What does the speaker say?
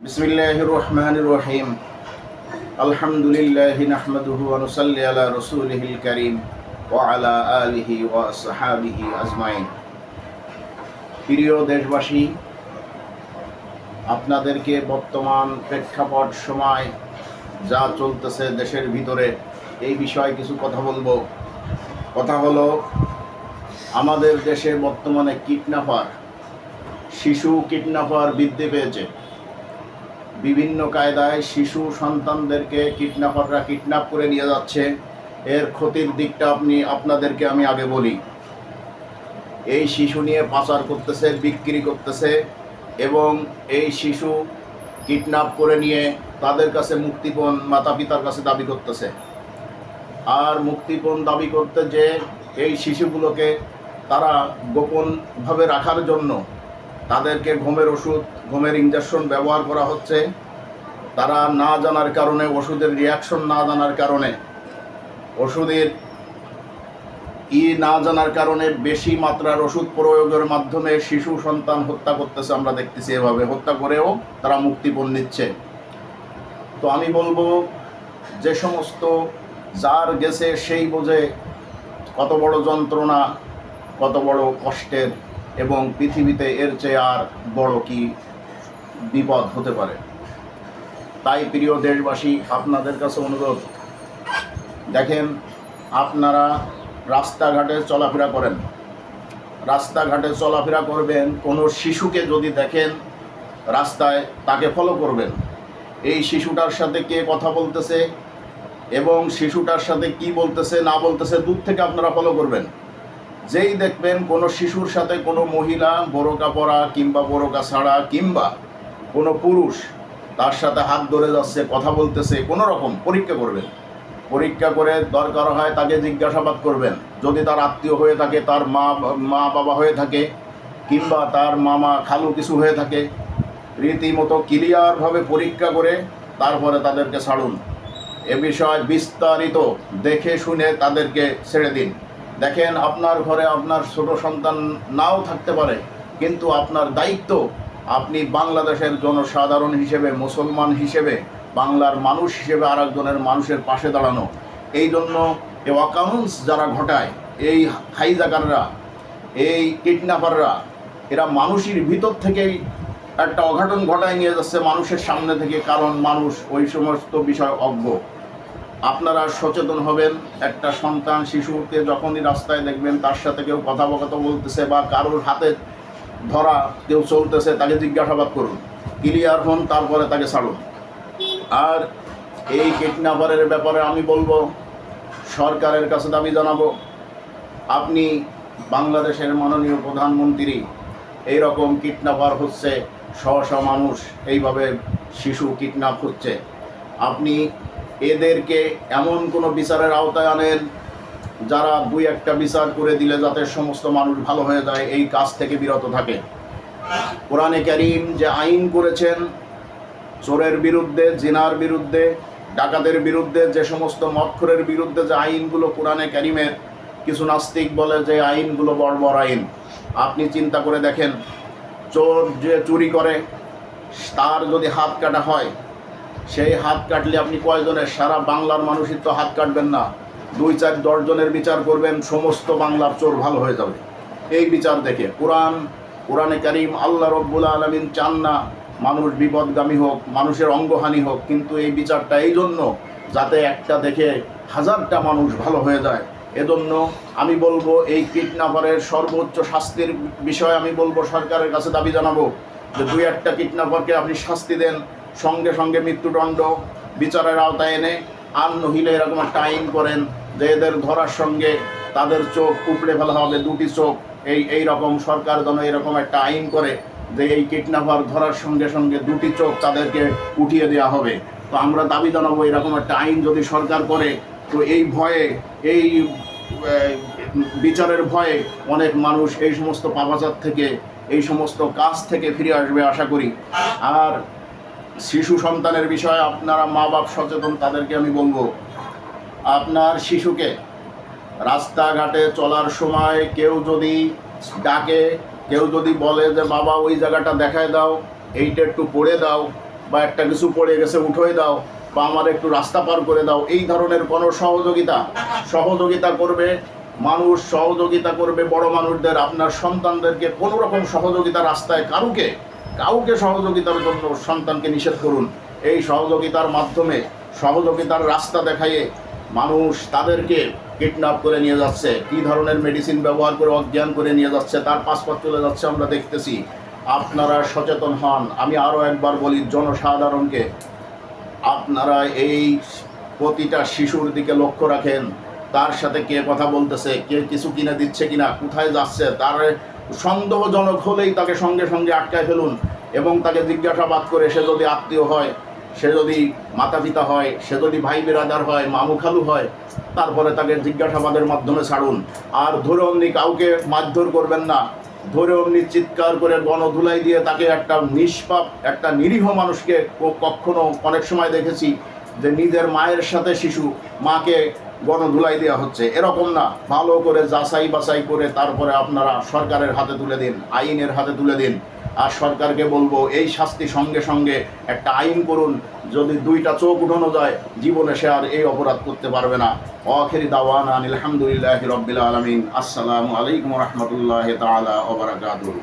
বিসমিল্লাহির রহমানির রহিম। আলহামদুলিল্লাহি নাহমাদুহু ওয়া নুসাল্লি আলা রাসূলিহিল কারীম ওয়া আলা আলিহি ওয়া আসহাবিহি আজমাইন। প্রিয় দেশবাসী, আপনাদেরকে বর্তমান প্রেক্ষাপট সময় যা চলতেছে দেশের ভিতরে এই বিষয়ে কিছু কথা বলবো। কথা হলো, আমাদের দেশে বর্তমানে শিশু কিডন্যাপার বৃদ্ধি পেয়েছে। বিভিন্ন কায়দায় শিশু সন্তানদেরকে কিডন্যাপাররা কিডন্যাপ করে নিয়ে যাচ্ছে। এর ক্ষতির দিকটা আপনাদেরকে আমি আগে বলি। এই শিশু নিয়ে পাচার করতেছে, বিক্রি করতেছে এবং এই শিশু কিডন্যাপ করে নিয়ে তাদের কাছে মুক্তিপণ মাতা পিতার কাছে দাবি করতেছে। আর মুক্তিপণ দাবি করতে যে এই শিশুগুলোকে তারা গোপনভাবে রাখার জন্য তাদেরকে ঘুমের ওষুধ, ঘুমের ইঞ্জেকশন ব্যবহার করা হচ্ছে। তারা না জানার কারণে, ওষুধের রিয়াকশন না জানার কারণে, ওষুধের না জানার কারণে বেশি মাত্রার ওষুধ প্রয়োগের মাধ্যমে শিশু সন্তান হত্যা করতেছে। আমরা দেখতেছি এভাবে হত্যা করেও তারা মুক্তিপণ নিচ্ছে। তো আমি বলবো, যে সমস্ত যার গেছে সেই বোঝে কত বড় যন্ত্রণা, কত বড় কষ্টের, এবং পৃথিবীতে এর চেয়ে আর বড় কি বিপদ হতে পারে। তাই প্রিয় দেশবাসী, আপনাদের কাছে অনুরোধ, দেখেন, আপনারা রাস্তাঘাটে চলাফেরা করেন, রাস্তাঘাটে চলাফেরা করবেন, কোনো শিশুকে যদি দেখেন রাস্তায় তাকে ফলো করবেন। এই শিশুটার সাথে কে কথা বলতেছে এবং শিশুটার সাথে কি বলতেছে না বলতেছে দূর থেকে আপনারা ফলো করবেন। যেই দেখবেন কোনো শিশুর সাথে কোনো মহিলা বোরকা পরা কিংবা বোরকা ছাড়া কিংবা কোনো পুরুষ তার সাথে হাত ধরে যাচ্ছে, কথা বলতেছে, কোনো রকম পরীক্ষা করবেন। পরীক্ষা করে দরকার হয় তাকে জিজ্ঞাসাবাদ করবেন। যদি তার আত্মীয় হয়ে থাকে, তার মা বাবা হয়ে থাকে কিংবা তার মামা খালু কিছু হয়ে থাকে, রীতিমতো ক্লিয়ারভাবে পরীক্ষা করে তারপরে তাদেরকে ছাড়ুন। এ বিষয়ে বিস্তারিত দেখে শুনে তাদেরকে ছেড়ে দিন। দেখেন, আপনার ঘরে আপনার ছোট সন্তান নাও থাকতে পারে, কিন্তু আপনার দায়িত্ব, আপনি বাংলাদেশের জনসাধারণ হিসেবে, মুসলমান হিসেবে, বাংলার মানুষ হিসেবে আর একজনের মানুষের পাশে দাঁড়ানো। এই জন্য এই অকাউন্স যারা ঘটায়, এই হাইজাকাররা, এই কিডন্যাপাররা, এরা মানুষের ভিতর থেকেই একটা অঘটন ঘটায় নিয়ে যাচ্ছে মানুষের সামনে থেকে, কারণ মানুষ ওই সমস্ত বিষয় অজ্ঞ। আপনারা সচেতন হবেন। একটা সন্তান, শিশুকে যখনই রাস্তায় দেখবেন তার সাথে কেউ কথাবার্তা বলতেছে বা কারোর হাতে ধরা কেউ চলতেছে, তাকে জিজ্ঞাসাবাদ করুন, ক্লিয়ার হন, তারপরে তাকে ছাড়ুন। আর এই কিডন্যাপারের ব্যাপারে আমি বলবো, সরকারের কাছে দাবি জানাবো, আপনি বাংলাদেশের মাননীয় প্রধানমন্ত্রী, এই রকম কিডন্যাপার হচ্ছে, শহ মানুষ এইভাবে শিশু কিডন্যাপ হচ্ছে, আপনি এদেরকে এমন কোনো বিচারের আওতায় আনেন যারা দুই একটা বিচার করে দিলে যাতে সমস্ত মানুষ ভালো হয়ে যায়, এই কাজ থেকে বিরত থাকে। কোরআনে কারীম যে আইন করেছেন, চোরের বিরুদ্ধে, জিনার বিরুদ্ধে, ডাকাতের বিরুদ্ধে, যে সমস্ত মদখোরের বিরুদ্ধে যে আইনগুলো কোরআনে কারীমের, কিছু নাস্তিক বলে যে আইনগুলো বর্বর আইন। আপনি চিন্তা করে দেখেন, চোর যে চুরি করে তার যদি হাত কাটা হয়, সেই হাত কাটলে আপনি কয়জনের? সারা বাংলার মানুষই তো হাত কাটবেন না, 2-4-10 জনের বিচার করবেন, সমস্ত বাংলার চোর ভালো হয়ে যাবে। এই বিচার দেখে কোরআনে কারীম, আল্লাহ রব্বুল আলামিন চান না মানুষ বিপদগামী হোক, মানুষের অঙ্গহানি হোক, কিন্তু এই বিচারটা এই জন্য যাতে একটা দেখে হাজারটা মানুষ ভালো হয়ে যায়। এজন্য আমি বলবো, এই কিডন্যাপারের সর্বোচ্চ শাস্তির বিষয়ে আমি বলবো, সরকারের কাছে দাবি জানাবো যে 2-1টা কিডন্যাপারকে আপনি শাস্তি দেন, সঙ্গে সঙ্গে মৃত্যুদণ্ড বিচারের আওতায় এনে, আর নহিলে এরকম একটা আইন করেন যে এদের ধরার সঙ্গে তাদের চোখ উপড়ে ফেলা হবে, 2টি চোখ। এই রকম সরকার যেন এরকম একটা আইন করে যে এই কিডন্যাপার ধরার সঙ্গে সঙ্গে 2টি চোখ তাদেরকে উঠিয়ে দেওয়া হবে। তো আমরা দাবি জানাবো, এরকম একটা আইন যদি সরকার করে, তো এই ভয়ে, এই বিচারের ভয়ে অনেক মানুষ এই সমস্ত পাপাচার থেকে, এই সমস্ত কাজ থেকে ফিরে আসবে আশা করি। আর শিশু সন্তানের বিষয়ে আপনারা মা বাপ সচেতন, তাদেরকে আমি বলবো, আপনার শিশুকে রাস্তাঘাটে চলার সময় কেউ যদি ডাকে, কেউ যদি বলে যে বাবা ওই জায়গাটা দেখায় দাও, এইটা একটু পড়ে দাও, বা একটা কিছু পড়ে গেছে উঠোয় দাও, বা আমার একটু রাস্তা পার করে দাও, এই ধরনের কোনো সহযোগিতা করবে মানুষ, সহযোগিতা করবে বড় মানুষদের, আপনার সন্তানদেরকে কোনো রকম সহযোগিতা রাস্তায় কাউকে সহযোগিতার জন্য সন্তানকে নিষেধ করুন। এই সহযোগিতার মাধ্যমে, সহযোগিতার রাস্তা দেখাইয়ে মানুষ তাদেরকে কিডন্যাপ করে নিয়ে যাচ্ছে, কী ধরনের মেডিসিন ব্যবহার করে অজ্ঞান করে নিয়ে যাচ্ছে, তার পাসপোর্ট চলে যাচ্ছে, আমরা দেখতেছি। আপনারা সচেতন হন। আমি আরও একবার বলি জনসাধারণকে, আপনারা এই প্রতিটা শিশুর দিকে লক্ষ্য রাখেন, তার সাথে কে কথা বলতেছে, কে কিছু কিনে দিচ্ছে কিনা, কোথায় যাচ্ছে, তার সন্দেহজনক হলেই তাকে সঙ্গে সঙ্গে আটকায় ফেলুন এবং তাকে জিজ্ঞাসাবাদ করে, সে যদি আত্মীয় হয়, সে যদি মাতা পিতা হয়, সে যদি ভাই বিরাদার হয়, মামু খালু হয়, তারপরে তাকে জিজ্ঞাসাবাদের মাধ্যমে ছাড়ুন। আর ধরে অমনি কাউকে মারধর করবেন না, ধরে অমনি চিৎকার করে গণধুলাই দিয়ে তাকে, একটা নিষ্পাপ একটা নিরীহ মানুষকে, কখনো অনেক সময় দেখেছি যে নিজের মায়ের সাথে শিশু, মাকে গণধুলাই দেওয়া হচ্ছে, এরকম না। ভালো করে যাচাই বাছাই করে তারপরে আপনারা সরকারের হাতে তুলে দিন, আইনের হাতে তুলে দিন। আর সরকারকে বলবো, এই শাস্তি সঙ্গে সঙ্গে একটা আইন করুন, যদি 2টা চোখ উঠানো যায় জীবনে সে আর এই অপরাধ করতে পারবে না। আখিরি দাওয়ানা আলহামদুলিল্লাহি রাব্বিল আলামিন। আসসালামু আলাইকুম ওয়া রাহমাতুল্লাহি তাআলা ওয়া বারাকাতুহু।